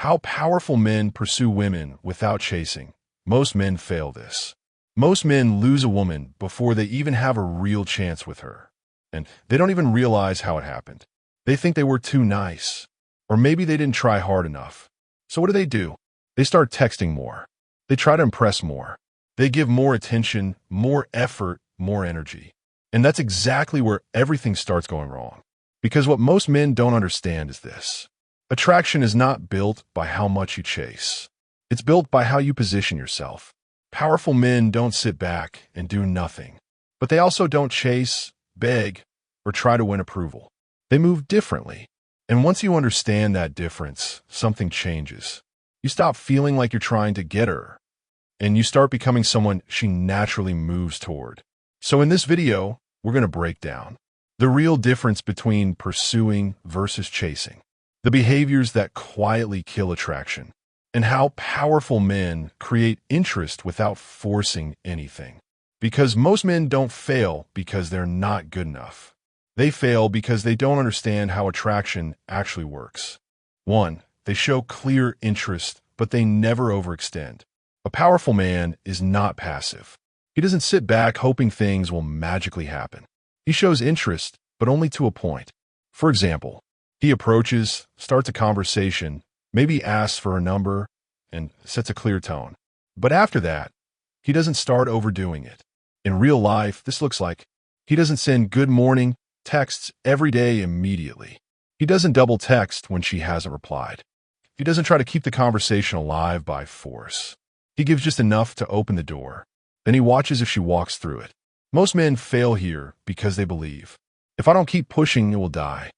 How powerful men pursue women without chasing. Most men fail this. Most men lose a woman before they even have a real chance with her. And they don't even realize how it happened. They think they were too nice. Or maybe they didn't try hard enough. So what do? They start texting more. They try to impress more. They give more attention, more effort, more energy. And that's exactly where everything starts going wrong. Because what most men don't understand is this. Attraction is not built by how much you chase. It's built by how you position yourself. Powerful men don't sit back and do nothing. But they also don't chase, beg, or try to win approval. They move differently. And once you understand that difference, something changes. You stop feeling like you're trying to get her, and you start becoming someone she naturally moves toward. So in this video, we're going to break down the real difference between pursuing versus chasing, the behaviors that quietly kill attraction, and how powerful men create interest without forcing anything. Because most men don't fail because they're not good enough. They fail because they don't understand how attraction actually works. 1. They show clear interest, but they never overextend. A powerful man is not passive. He doesn't sit back hoping things will magically happen. He shows interest, but only to a point. For example, he approaches, starts a conversation, maybe asks for a number, and sets a clear tone. But after that, he doesn't start overdoing it. In real life, this looks like he doesn't send good morning texts every day immediately. He doesn't double text when she hasn't replied. He doesn't try to keep the conversation alive by force. He gives just enough to open the door. Then he watches if she walks through it. Most men fail here because they believe, if I don't keep pushing, it will die.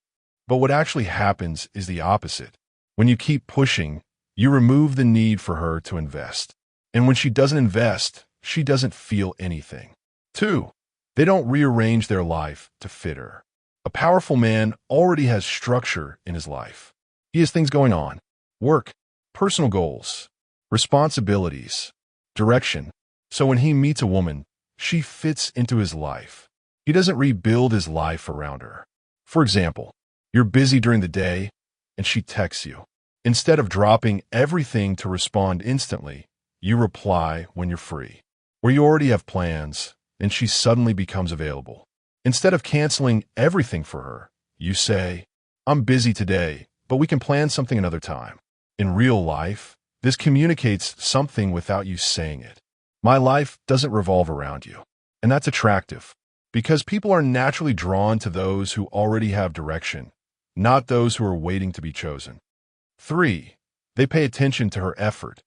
But what actually happens is the opposite. When you keep pushing, you remove the need for her to invest. And when she doesn't invest, she doesn't feel anything. 2. They don't rearrange their life to fit her. A powerful man already has structure in his life. He has things going on: work, personal goals, responsibilities, direction. So when he meets a woman, she fits into his life. He doesn't rebuild his life around her. For example, you're busy during the day, and she texts you. Instead of dropping everything to respond instantly, you reply when you're free. Or you already have plans, and she suddenly becomes available. Instead of canceling everything for her, you say, I'm busy today, but we can plan something another time. In real life, this communicates something without you saying it. My life doesn't revolve around you. And that's attractive, because people are naturally drawn to those who already have direction, not those who are waiting to be chosen. 3. They pay attention to her effort,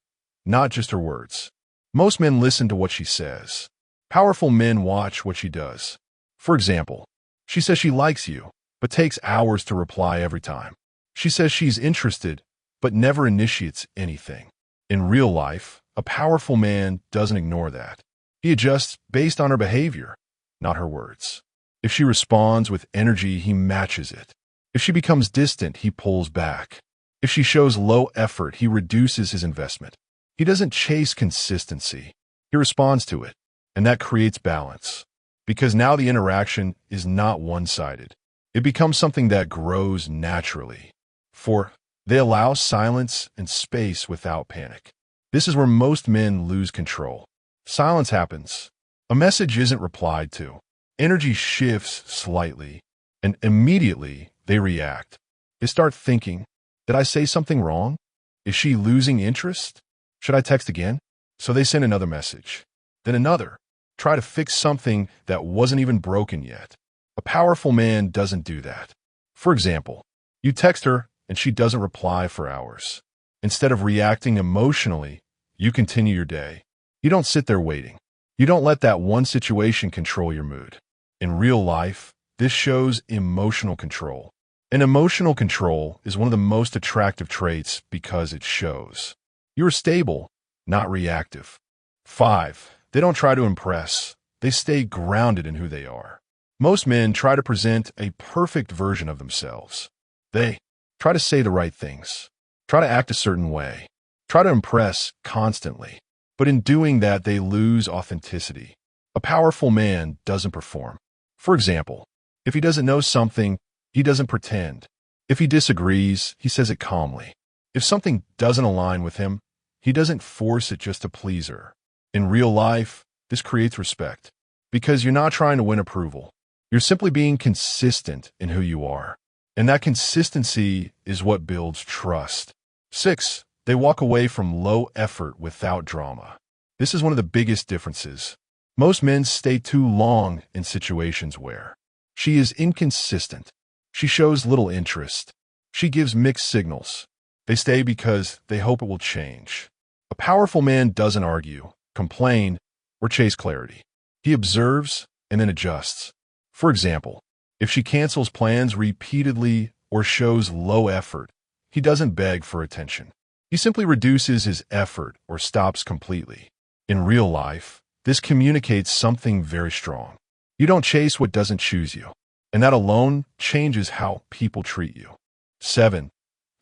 not just her words. Most men listen to what she says. Powerful men watch what she does. For example, she says she likes you, but takes hours to reply every time. She says she's interested, but never initiates anything. In real life, a powerful man doesn't ignore that. He adjusts based on her behavior, not her words. If she responds with energy, he matches it. If she becomes distant, he pulls back. If she shows low effort, he reduces his investment. He doesn't chase consistency. He responds to it, and that creates balance. Because now the interaction is not one-sided. It becomes something that grows naturally. 4. They allow silence and space without panic. This is where most men lose control. Silence happens. A message isn't replied to. Energy shifts slightly, and immediately they react. They start thinking, did I say something wrong? Is she losing interest? Should I text again? So they send another message. Then another. Try to fix something that wasn't even broken yet. A powerful man doesn't do that. For example, you text her and she doesn't reply for hours. Instead of reacting emotionally, you continue your day. You don't sit there waiting. You don't let that one situation control your mood. In real life, this shows emotional control. And emotional control is one of the most attractive traits because it shows. You're stable, not reactive. 5. They don't try to impress. They stay grounded in who they are. Most men try to present a perfect version of themselves. They try to say the right things, try to act a certain way, try to impress constantly. But in doing that, they lose authenticity. A powerful man doesn't perform. For example, if he doesn't know something, he doesn't pretend. If he disagrees, he says it calmly. If something doesn't align with him, he doesn't force it just to please her. In real life, this creates respect because you're not trying to win approval. You're simply being consistent in who you are. And that consistency is what builds trust. 6. They walk away from low effort without drama. This is one of the biggest differences. Most men stay too long in situations where she is inconsistent. She shows little interest. She gives mixed signals. They stay because they hope it will change. A powerful man doesn't argue, complain, or chase clarity. He observes and then adjusts. For example, if she cancels plans repeatedly or shows low effort, he doesn't beg for attention. He simply reduces his effort or stops completely. In real life, this communicates something very strong. You don't chase what doesn't choose you, and that alone changes how people treat you. 7.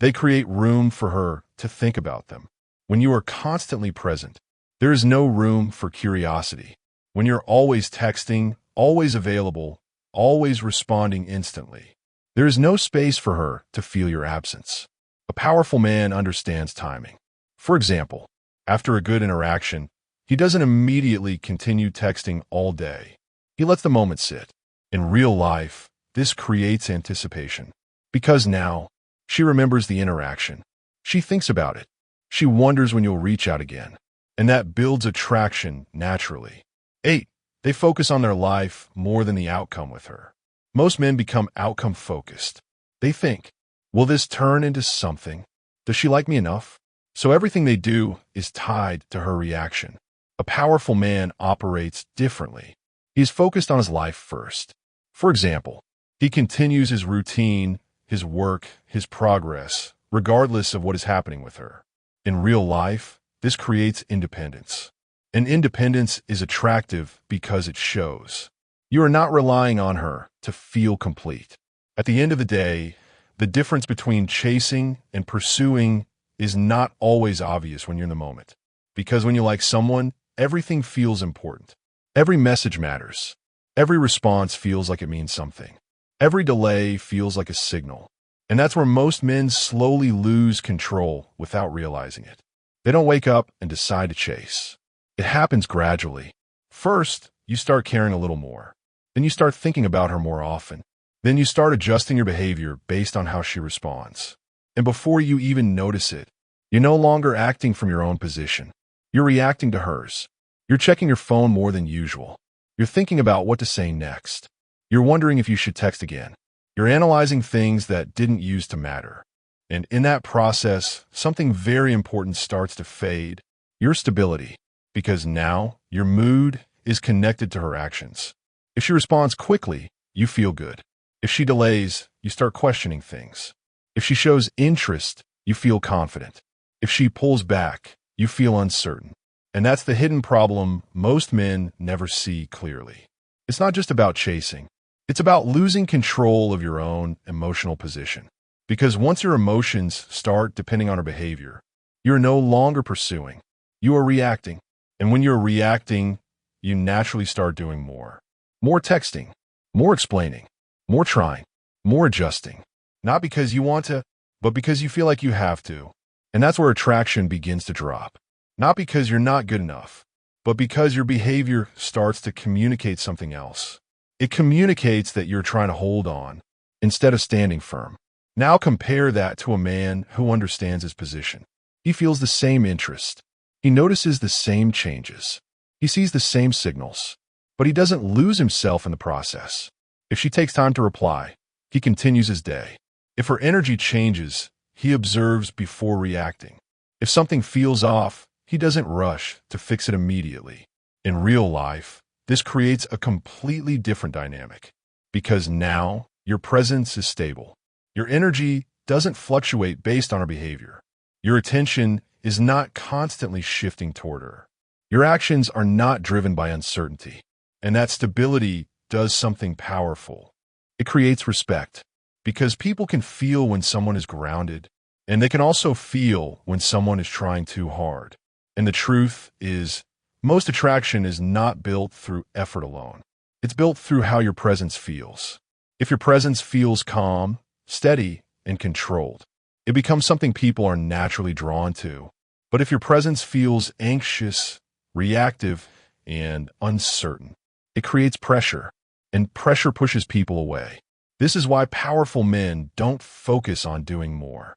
They create room for her to think about them. When you are constantly present, there is no room for curiosity. When you're always texting, always available, always responding instantly, there is no space for her to feel your absence. A powerful man understands timing. For example, after a good interaction, he doesn't immediately continue texting all day. He lets the moment sit. In real life, this creates anticipation. Because now, she remembers the interaction. She thinks about it. She wonders when you'll reach out again. And that builds attraction naturally. 8. They focus on their life more than the outcome with her. Most men become outcome-focused. They think, will this turn into something? Does she like me enough? So everything they do is tied to her reaction. A powerful man operates differently. He is focused on his life first. For example, he continues his routine, his work, his progress, regardless of what is happening with her. In real life, this creates independence. And independence is attractive because it shows. You are not relying on her to feel complete. At the end of the day, the difference between chasing and pursuing is not always obvious when you're in the moment. Because when you like someone, everything feels important. Every message matters. Every response feels like it means something. Every delay feels like a signal. And that's where most men slowly lose control without realizing it. They don't wake up and decide to chase. It happens gradually. First, you start caring a little more. Then you start thinking about her more often. Then you start adjusting your behavior based on how she responds. And before you even notice it, you're no longer acting from your own position. You're reacting to hers. You're checking your phone more than usual. You're thinking about what to say next. You're wondering if you should text again. You're analyzing things that didn't used to matter. And in that process, something very important starts to fade. Your stability. Because now, your mood is connected to her actions. If she responds quickly, you feel good. If she delays, you start questioning things. If she shows interest, you feel confident. If she pulls back, you feel uncertain. And that's the hidden problem most men never see clearly. It's not just about chasing. It's about losing control of your own emotional position. Because once your emotions start depending on her behavior, you're no longer pursuing. You are reacting. And when you're reacting, you naturally start doing more. More texting, more explaining, more trying, more adjusting. Not because you want to, but because you feel like you have to. And that's where attraction begins to drop. Not because you're not good enough, but because your behavior starts to communicate something else. It communicates that you're trying to hold on instead of standing firm. Now compare that to a man who understands his position. He feels the same interest. He notices the same changes. He sees the same signals. But he doesn't lose himself in the process. If she takes time to reply, he continues his day. If her energy changes, he observes before reacting. If something feels off, he doesn't rush to fix it immediately. In real life, this creates a completely different dynamic. Because now, your presence is stable. Your energy doesn't fluctuate based on her behavior. Your attention is not constantly shifting toward her. Your actions are not driven by uncertainty. And that stability does something powerful. It creates respect. Because people can feel when someone is grounded, and they can also feel when someone is trying too hard. And the truth is, most attraction is not built through effort alone. It's built through how your presence feels. If your presence feels calm, steady, and controlled, It becomes something people are naturally drawn to. But if your presence feels anxious, reactive, and uncertain, it creates pressure, and pressure pushes people away. This is why powerful men don't focus on doing more.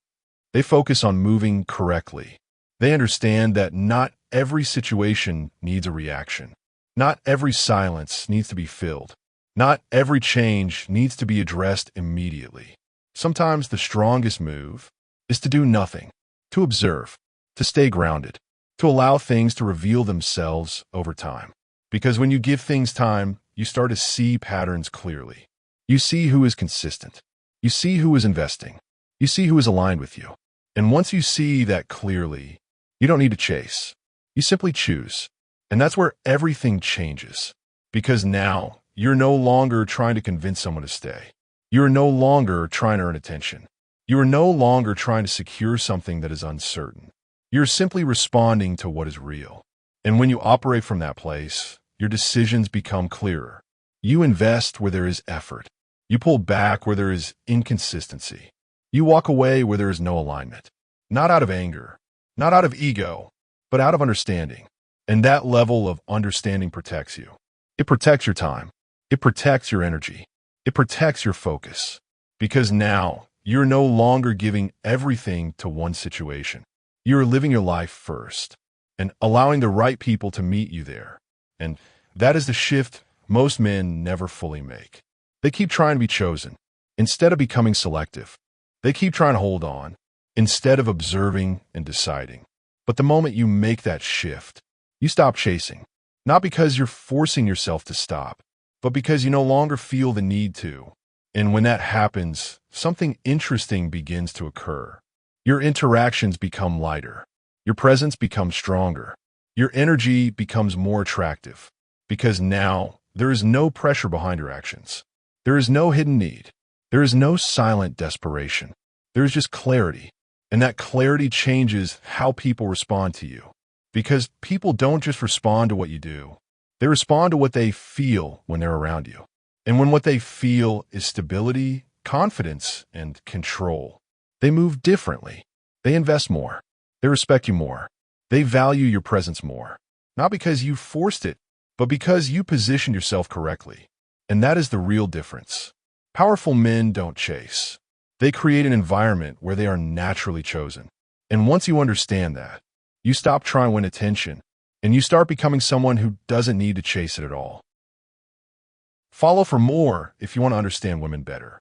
They focus on moving correctly. They understand that not every situation needs a reaction. Not every silence needs to be filled. Not every change needs to be addressed immediately. Sometimes the strongest move is to do nothing, to observe, to stay grounded, to allow things to reveal themselves over time. Because when you give things time, you start to see patterns clearly. You see who is consistent. You see who is investing. You see who is aligned with you. And once you see that clearly, you don't need to chase. You simply choose. And that's where everything changes. Because now, you're no longer trying to convince someone to stay. You are no longer trying to earn attention. You are no longer trying to secure something that is uncertain. You're simply responding to what is real. And when you operate from that place, your decisions become clearer. You invest where there is effort. You pull back where there is inconsistency. You walk away where there is no alignment. Not out of anger, not out of ego, but out of understanding. And that level of understanding protects you. It protects your time. It protects your energy. It protects your focus. Because now, you're no longer giving everything to one situation. You're living your life first and allowing the right people to meet you there. And that is the shift most men never fully make. They keep trying to be chosen instead of becoming selective. They keep trying to hold on instead of observing and deciding. But the moment you make that shift, you stop chasing. Not because you're forcing yourself to stop, but because you no longer feel the need to. And when that happens, something interesting begins to occur. Your interactions become lighter. Your presence becomes stronger. Your energy becomes more attractive. Because now, there is no pressure behind your actions. There is no hidden need. There is no silent desperation. There is just clarity. And that clarity changes how people respond to you. Because people don't just respond to what you do. They respond to what they feel when they're around you. And when what they feel is stability, confidence, and control, they move differently. They invest more. They respect you more. They value your presence more. Not because you forced it, but because you positioned yourself correctly. And that is the real difference. Powerful men don't chase. They create an environment where they are naturally chosen. And once you understand that, you stop trying to win attention, and you start becoming someone who doesn't need to chase it at all. Follow for more if you want to understand women better.